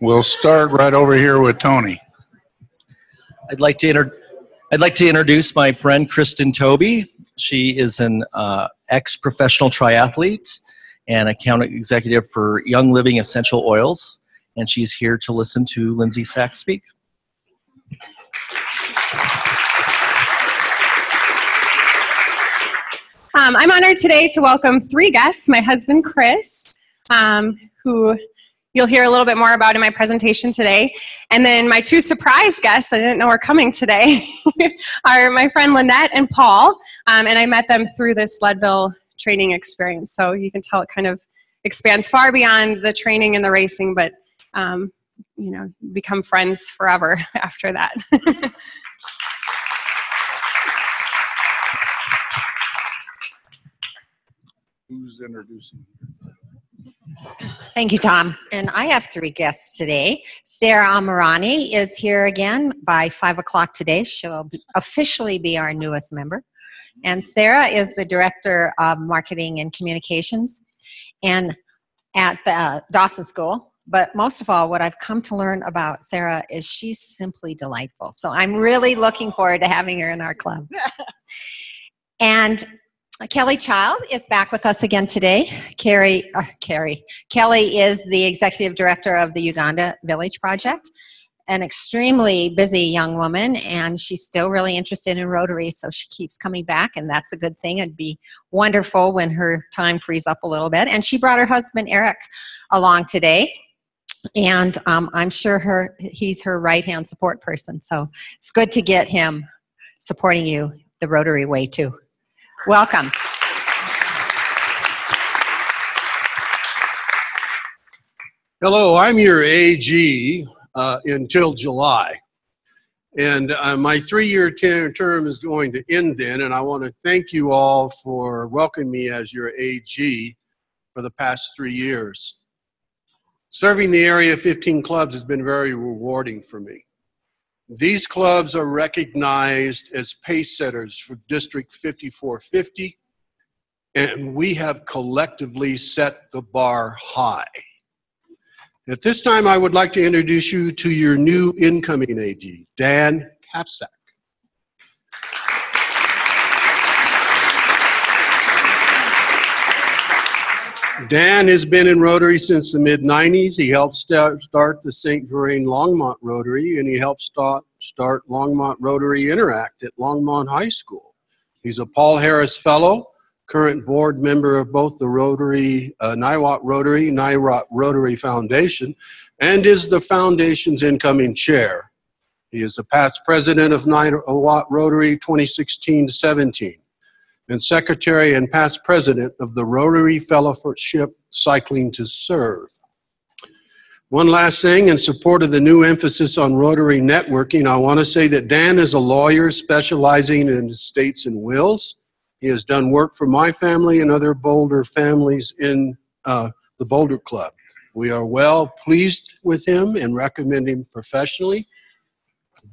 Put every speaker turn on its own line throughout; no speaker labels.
We'll start right over here with Tony.
I'd like to introduce my friend Kristen Toby. She is an ex-professional triathlete and account executive for Young Living Essential Oils, and she's here to listen to Lindsay Sachs speak.
I'm honored today to welcome three guests. My husband, Chris, who you'll hear a little bit more about in my presentation today. And then my two surprise guests that I didn't know were coming today are my friend Lynette and Paul. And I met them through this Leadville training experience. So you can tell it kind of expands far beyond the training and the racing, but you know, become friends forever after that.
Who's introducing?
Thank you, Tom. And I have three guests today. Sarah Amirani is here again by 5 o'clock today. She'll officially be our newest member. And Sarah is the Director of Marketing and Communications and at the Dawson School. But most of all, what I've come to learn about Sarah is she's simply delightful. So I'm really looking forward to having her in our club. And Kelly Child is back with us again today. Kelly is the Executive Director of the Uganda Village Project, an extremely busy young woman, and she's still really interested in Rotary, so she keeps coming back, and that's a good thing. It'd be wonderful when her time frees up a little bit. And she brought her husband, Eric, along today, and I'm sure he's her right-hand support person, so it's good to get him supporting you the Rotary way, too. Welcome.
Hello, I'm your AG until July. And my 3-year term is going to end then, and I want to thank you all for welcoming me as your AG for the past 3 years. Serving the Area 15 clubs has been very rewarding for me. These clubs are recognized as pace setters for District 5450, and we have collectively set the bar high. At this time, I would like to introduce you to your new incoming AG, Dan Kapsak. Dan has been in Rotary since the mid-90s. He helped start the St. Verlaine Longmont Rotary, and he helped start Longmont Rotary Interact at Longmont High School. He's a Paul Harris Fellow, current board member of both the Rotary, Niwot Rotary Foundation, and is the foundation's incoming chair. He is the past president of Niwot Rotary 2016-17. and secretary and past president of the Rotary Fellowship Cycling to Serve. One last thing, in support of the new emphasis on Rotary networking, I want to say that Dan is a lawyer specializing in estates and wills. He has done work for my family and other Boulder families in the Boulder Club. We are well pleased with him and recommend him professionally.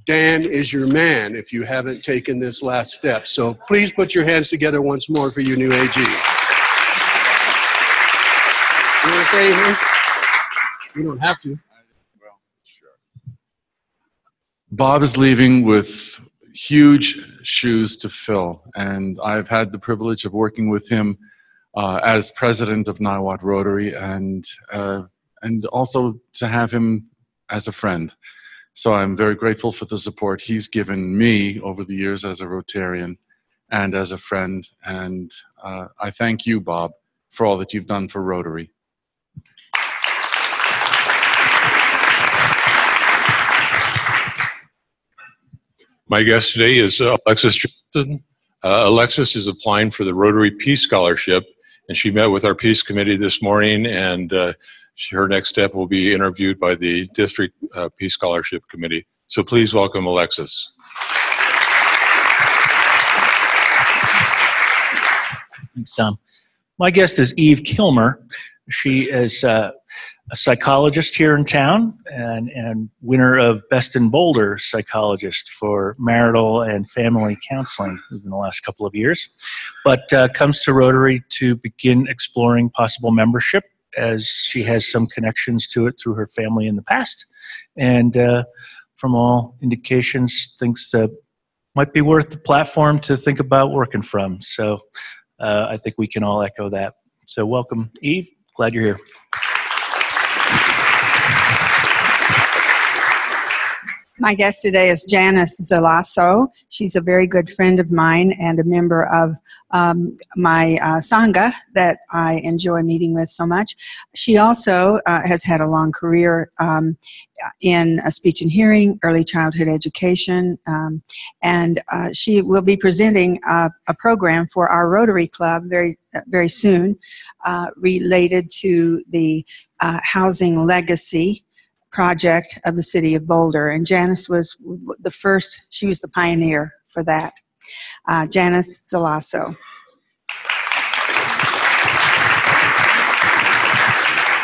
Dan is your man if you haven't taken this last step. So please put your hands together once more for your new AG. You want to say anything? You don't have to.
Well, sure. Bob is leaving with huge shoes to fill, and I've had the privilege of working with him as president of Niwot Rotary, and also to have him as a friend. So I'm very grateful for the support he's given me over the years as a Rotarian and as a friend, and I thank you, Bob, for all that you've done for Rotary.
My guest today is Alexis Johnson. Alexis is applying for the Rotary Peace Scholarship, and she met with our Peace Committee this morning, and her next step will be interviewed by the District Peace Scholarship Committee. So please welcome Alexis.
Thanks, Tom. My guest is Eve Kilmer. She is a psychologist here in town and winner of Best in Boulder Psychologist for marital and family counseling in the last couple of years, but comes to Rotary to begin exploring possible membership as she has some connections to it through her family in the past, and from all indications, thinks that might be worth the platform to think about working from. So I think we can all echo that. So welcome, Eve. Glad you're here.
My guest today is Janice Zalasso. She's a very good friend of mine and a member of my Sangha that I enjoy meeting with so much. She also has had a long career in speech and hearing, early childhood education, and she will be presenting a program for our Rotary Club very soon related to the housing legacy project of the city of Boulder, and Janice was the first, she was the pioneer for that. Janice Zalasso.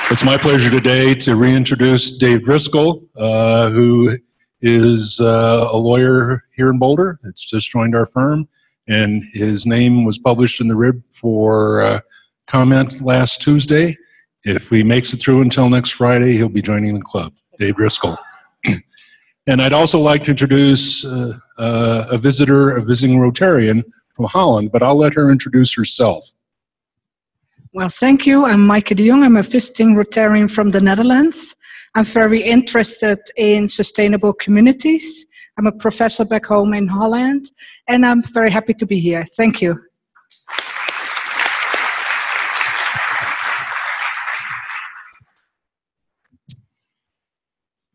It's my pleasure today to reintroduce Dave Driscoll, who is a lawyer here in Boulder. It's just joined our firm, and his name was published in the Rib for comment last Tuesday. If he makes it through until next Friday, he'll be joining the club. Dave Driscoll. And I'd also like to introduce a visiting Rotarian from Holland, but I'll let her introduce herself.
Well, thank you. I'm Maaike de Jong. I'm a visiting Rotarian from the Netherlands. I'm very interested in sustainable communities. I'm a professor back home in Holland, and I'm very happy to be here. Thank you.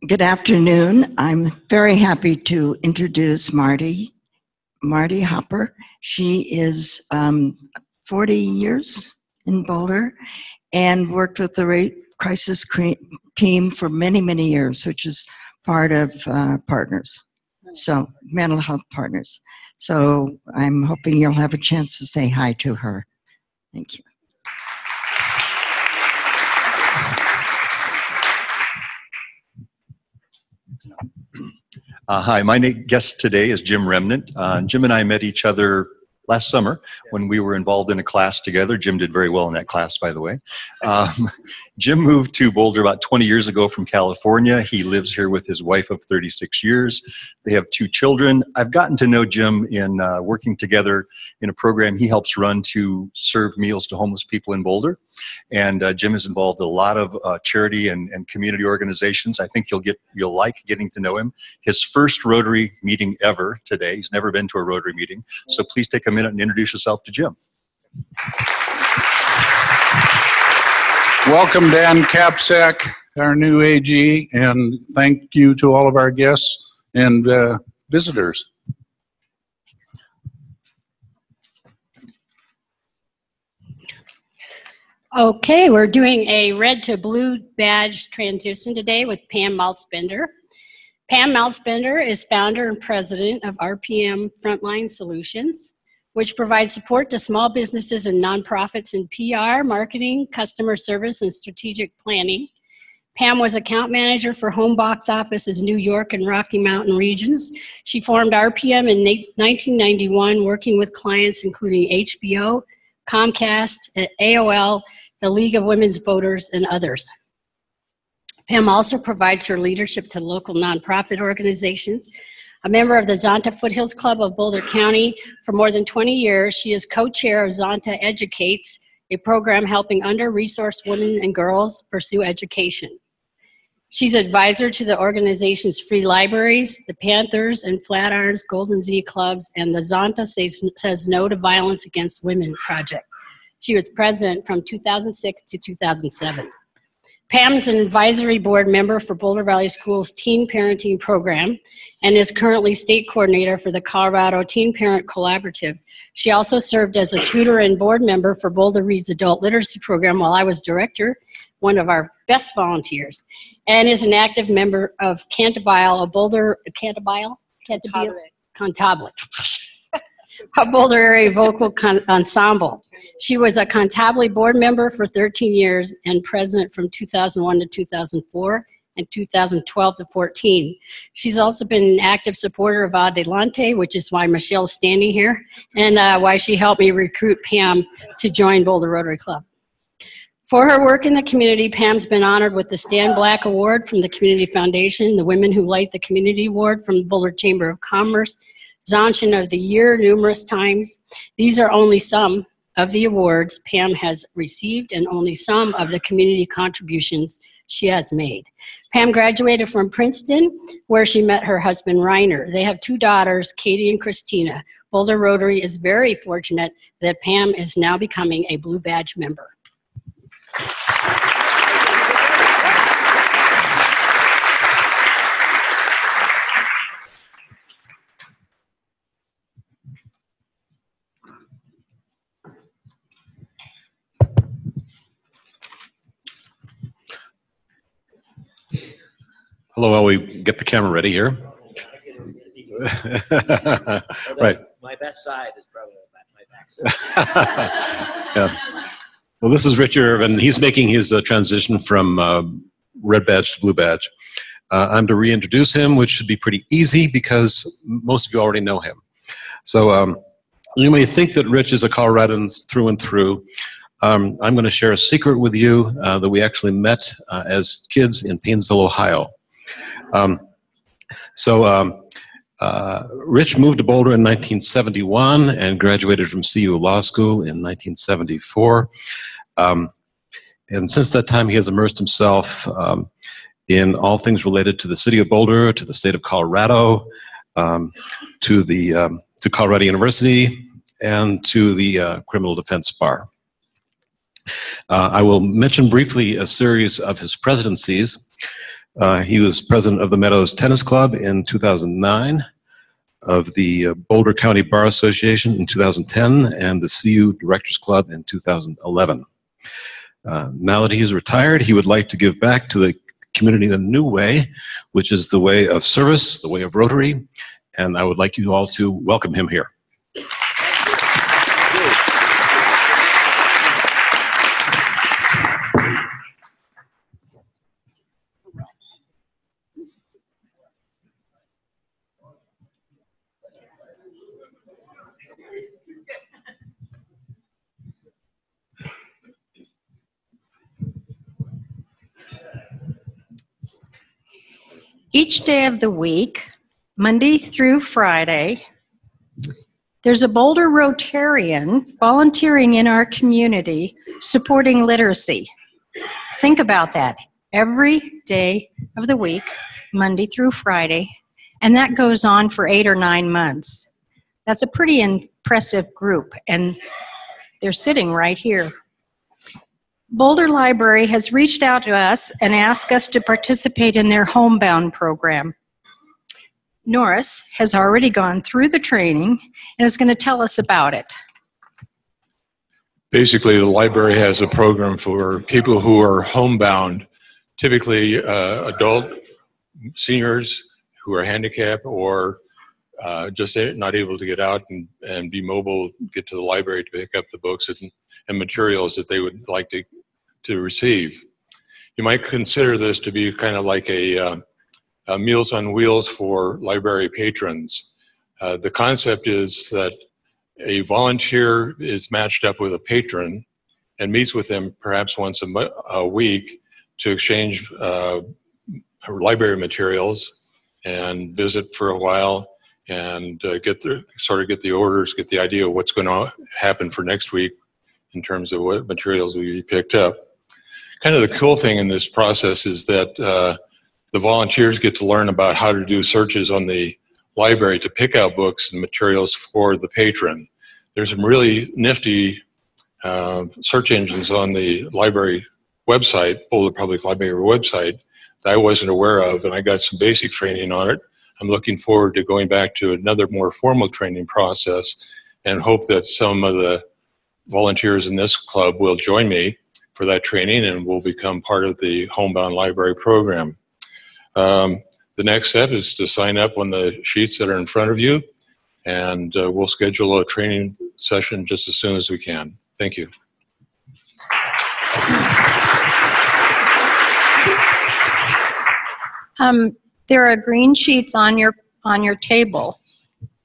Good afternoon. I'm very happy to introduce Marty Hopper. She is 40 years in Boulder and worked with the Rape Crisis team for many, many years, which is part of Partners, so Mental Health Partners. So I'm hoping you'll have a chance to say hi to her. Thank you.
Hi, my guest today is Jim Remnant. Jim and I met each other last summer when we were involved in a class together. Jim did very well in that class, by the way. Jim moved to Boulder about 20 years ago from California. He lives here with his wife of 36 years. They have 2 children. I've gotten to know Jim in working together in a program he helps run to serve meals to homeless people in Boulder. And Jim is involved in a lot of charity and community organizations. I think you'll like getting to know him. His first Rotary meeting ever today. He's never been to a Rotary meeting. So please take a minute and introduce yourself to Jim.
Welcome, Dan Kapsack, our new AG, and thank you to all of our guests and visitors.
Okay, we're doing a red to blue badge transition today with Pam Maltzbender. Pam Maltzbender is founder and president of RPM Frontline Solutions, which provides support to small businesses and nonprofits in PR, marketing, customer service, and strategic planning. Pam was account manager for home box offices New York and Rocky Mountain regions. She formed RPM in 1991, working with clients including HBO, Comcast, AOL, the League of Women's Voters, and others. Pam also provides her leadership to local nonprofit organizations. A member of the Zonta Foothills Club of Boulder County for more than 20 years, she is co-chair of Zonta Educates, a program helping under-resourced women and girls pursue education. She's advisor to the organization's Free Libraries, the Panthers and Flatirons Golden Z Clubs, and the Zonta Says No to Violence Against Women project. She was president from 2006 to 2007. Pam's an advisory board member for Boulder Valley Schools Teen Parenting Program and is currently state coordinator for the Colorado Teen Parent Collaborative. She also served as a tutor and board member for Boulder Reads Adult Literacy Program while I was director, one of our best volunteers, and is an active member of Cantabile, a Boulder, Cantabile, a Boulder area vocal ensemble. She was a Cantabile board member for 13 years and president from 2001 to 2004 and 2012 to 14. She's also been an active supporter of Adelante, which is why Michelle's standing here, and why she helped me recruit Pam to join Boulder Rotary Club. For her work in the community, Pam's been honored with the Stan Black Award from the Community Foundation, the Women Who Light the Community Award from the Boulder Chamber of Commerce, Zontion of the Year numerous times. These are only some of the awards Pam has received and only some of the community contributions she has made. Pam graduated from Princeton, where she met her husband, Reiner. They have 2 daughters, Katie and Christina. Boulder Rotary is very fortunate that Pam is now becoming a Blue Badge member.
Hello, while we get the camera ready here. Right.
My best side is probably my back side.
Yeah. Well, this is Richard Irvin. He's making his transition from red badge to blue badge. I'm to reintroduce him, which should be pretty easy because most of you already know him. So you may think that Rich is a Coloradan through and through. I'm going to share a secret with you that we actually met as kids in Painesville, Ohio. Rich moved to Boulder in 1971 and graduated from CU Law School in 1974. And since that time, he has immersed himself in all things related to the city of Boulder, to the state of Colorado, to Colorado University, and to the criminal defense bar. I will mention briefly a series of his presidencies. He was president of the Meadows Tennis Club in 2009, of the Boulder County Bar Association in 2010, and the CU Directors Club in 2011. Now that he is retired, he would like to give back to the community in a new way, which is the way of service, the way of Rotary, and I would like you all to welcome him here.
Each day of the week, Monday through Friday, there's a Boulder Rotarian volunteering in our community supporting literacy. Think about that. Every day of the week, Monday through Friday, and that goes on for 8 or 9 months. That's a pretty impressive group, and they're sitting right here. Boulder Library has reached out to us and asked us to participate in their homebound program. Norris has already gone through the training and is going to tell us about it.
Basically, the library has a program for people who are homebound, typically adult seniors who are handicapped or just not able to get out and be mobile, get to the library to pick up the books and materials that they would like to receive. You might consider this to be kind of like a Meals on Wheels for library patrons. The concept is that a volunteer is matched up with a patron and meets with them perhaps once a week to exchange library materials and visit for a while and get the orders, get the idea of what's going to happen for next week in terms of what materials will be picked up. Kind of the cool thing in this process is that the volunteers get to learn about how to do searches on the library to pick out books and materials for the patron. There's some really nifty search engines on the library website, Boulder Public Library website, that I wasn't aware of, and I got some basic training on it. I'm looking forward to going back to another more formal training process and hope that some of the volunteers in this club will join me for that training and will become part of the homebound library program. The next step is to sign up on the sheets that are in front of you, and we'll schedule a training session just as soon as we can. Thank you.
There are green sheets on your table.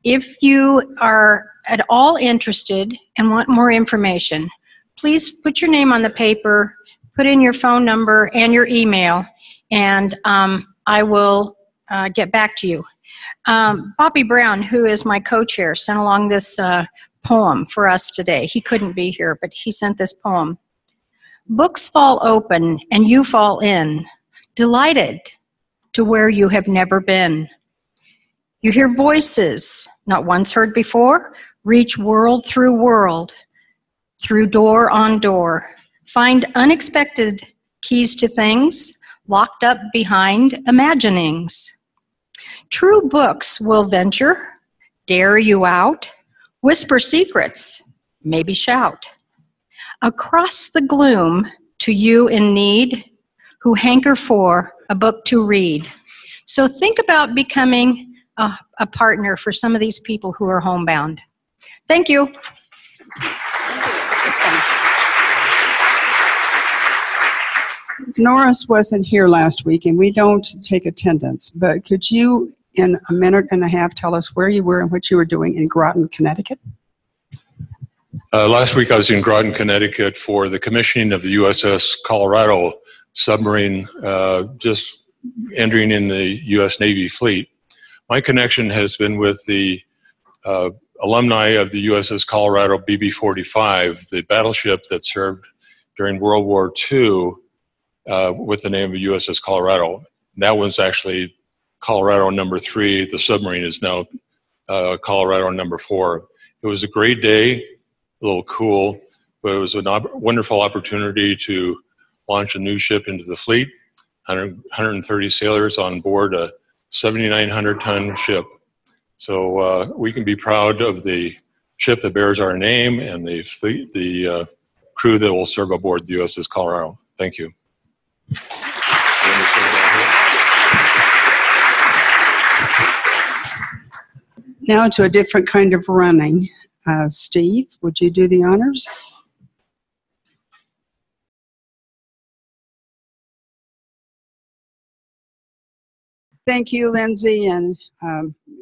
If you are at all interested and want more information, please put your name on the paper, put in your phone number and your email, and I will get back to you. Bobby Brown, who is my co-chair, sent along this poem for us today. He couldn't be here, but he sent this poem. Books fall open and you fall in, delighted to where you have never been. You hear voices not once heard before, reach world, through door on door. Find unexpected keys to things locked up behind imaginings. True books will venture, dare you out, whisper secrets, maybe shout. Across the gloom to you in need who hanker for a book to read. So think about becoming a partner for some of these people who are homebound. Thank you.
Norris wasn't here last week, and we don't take attendance, but could you, in a minute and a half, tell us where you were and what you were doing in Groton, Connecticut?
Last week I was in Groton, Connecticut for the commissioning of the USS Colorado submarine, just entering in the U.S. Navy fleet. My connection has been with the alumni of the USS Colorado BB-45, the battleship that served during World War II with the name of USS Colorado. That one's actually Colorado number 3. The submarine is now Colorado number 4. It was a great day, a little cool, but it was a wonderful opportunity to launch a new ship into the fleet. 130 sailors on board a 7,900-ton ship. So we can be proud of the ship that bears our name and the fleet, the crew that will serve aboard the USS Colorado. Thank you.
Now to a different kind of running. Steve, would you do the honors? Thank you, Lindsay, and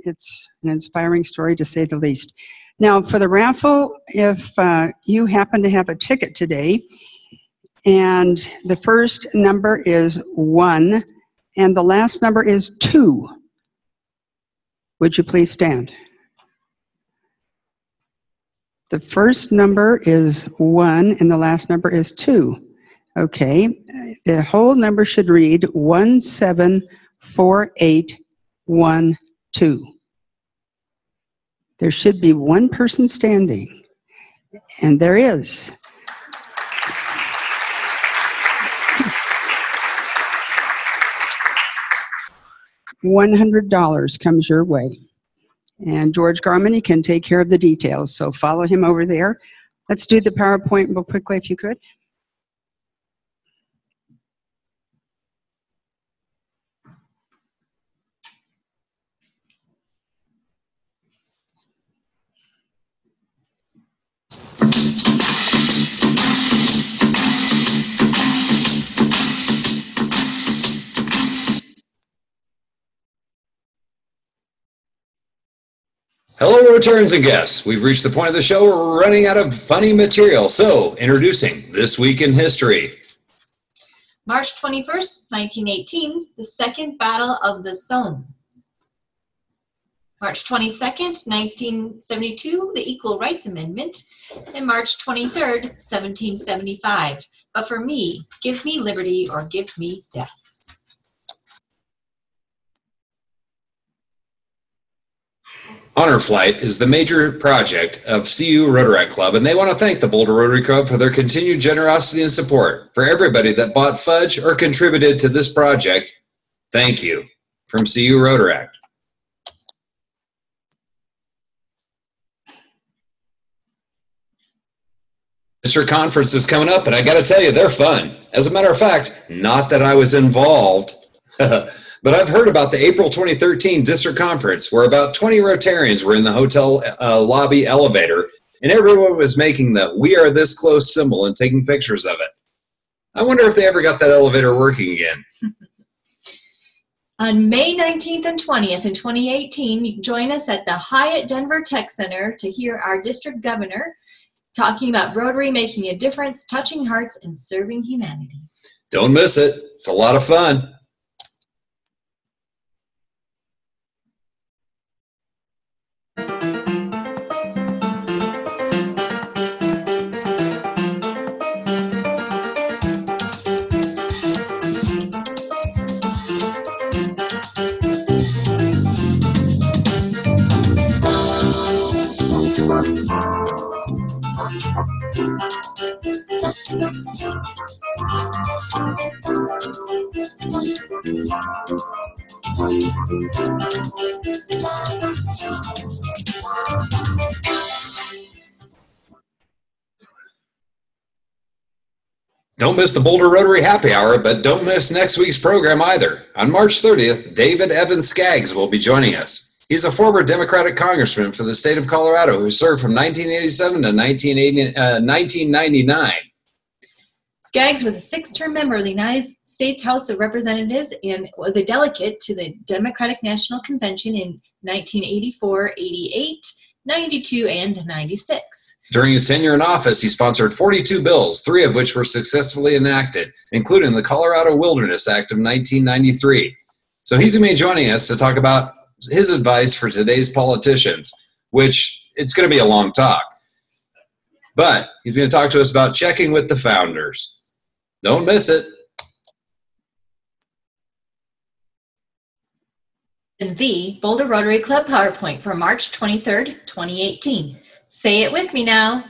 it's an inspiring story to say the least. Now, for the raffle, if you happen to have a ticket today, and the first number is 1, and the last number is 2, would you please stand? The first number is 1, and the last number is 2. Okay, the whole number should read 174812. There should be one person standing, and there is. $100 comes your way. And George Garman, you can take care of the details, so follow him over there. Let's do the PowerPoint real quickly if you could.
Hello, returns and guests. We've reached the point of the show where we're running out of funny material. So, introducing This Week in History.
March 21st, 1918, the Second Battle of the Somme. March 22nd, 1972, the Equal Rights Amendment. And March 23rd, 1775. But for me, give me liberty or give me death.
Honor Flight is the major project of CU Rotaract Club, and they want to thank the Boulder Rotary Club for their continued generosity and support. For everybody that bought fudge or contributed to this project, thank you. From CU Rotaract. District Conference is coming up, and I got to tell you, they're fun. As a matter of fact, not that I was involved, but I've heard about the April 2013 District Conference, where about 20 Rotarians were in the hotel lobby elevator, and everyone was making the "We Are This Close" symbol and taking pictures of it. I wonder if they ever got that elevator working again.
On May 19th and 20th in 2018, you can join us at the Hyatt Denver Tech Center to hear our district governor talking about Rotary making a difference, touching hearts, and serving humanity.
Don't miss it. It's a lot of fun. Don't miss the Boulder Rotary Happy Hour, but don't miss next week's program either. On March 30th, David Evans Skaggs will be joining us. He's a former Democratic congressman for the state of Colorado who served from 1987 to 1999.
Skaggs was a six-term member of the United States House of Representatives and was a delegate to the Democratic National Convention in 1984, 88, 92, and 96.
During his tenure in office, he sponsored 42 bills, 3 of which were successfully enacted, including the Colorado Wilderness Act of 1993. So he's going to be joining us to talk about his advice for today's politicians, which it's going to be a long talk. But he's going to talk to us about checking with the founders. Don't miss it.
And the Boulder Rotary Club PowerPoint for March 23rd, 2018. Say it with me now.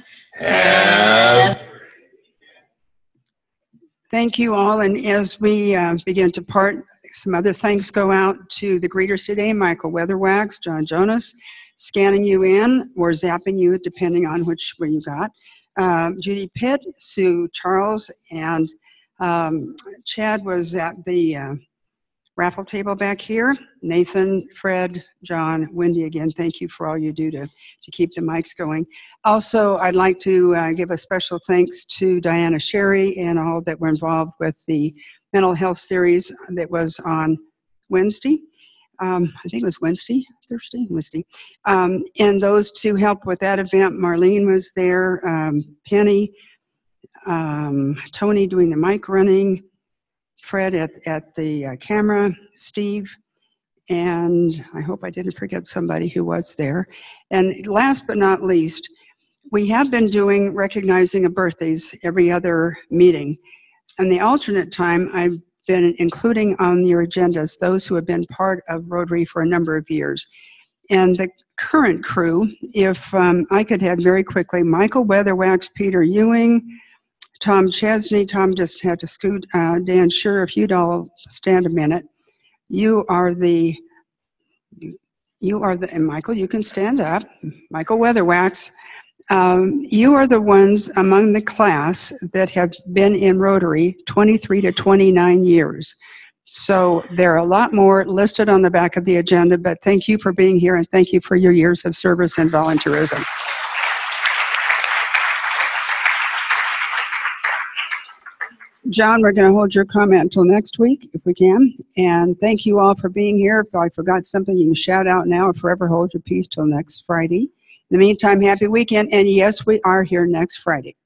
Thank you all, and as we begin to part, some other thanks go out to the greeters today, Michael Weatherwax, John Jonas, scanning you in or zapping you, depending on which way you got, Judy Pitt, Sue Charles, and Chad was at the raffle table back here. Nathan, Fred, John, Wendy, again, thank you for all you do to keep the mics going. Also, I'd like to give a special thanks to Diana Sherry and all that were involved with the mental health series that was on Wednesday. I think it was Wednesday. And those to help with that event, Marlene was there, Penny, Tony doing the mic running, Fred at the camera, Steve, and I hope I didn't forget somebody who was there. And last but not least, we have been doing recognizing of birthdays every other meeting. And the alternate time, I've been including on your agendas those who have been part of Rotary for a number of years. And the current crew, if I could have very quickly, Michael Weatherwax, Peter Ewing, Tom Chesney. Tom just had to scoot. Dan, sure, if you'd all stand a minute. You are the, and Michael, you can stand up. Michael Weatherwax. You are the ones among the class that have been in Rotary 23 to 29 years. So there are a lot more listed on the back of the agenda, but thank you for being here and thank you for your years of service and volunteerism. John, we're going to hold your comment until next week, if we can. And thank you all for being here. If I forgot something, you can shout out now or forever hold your peace till next Friday. In the meantime, happy weekend. And yes, we are here next Friday.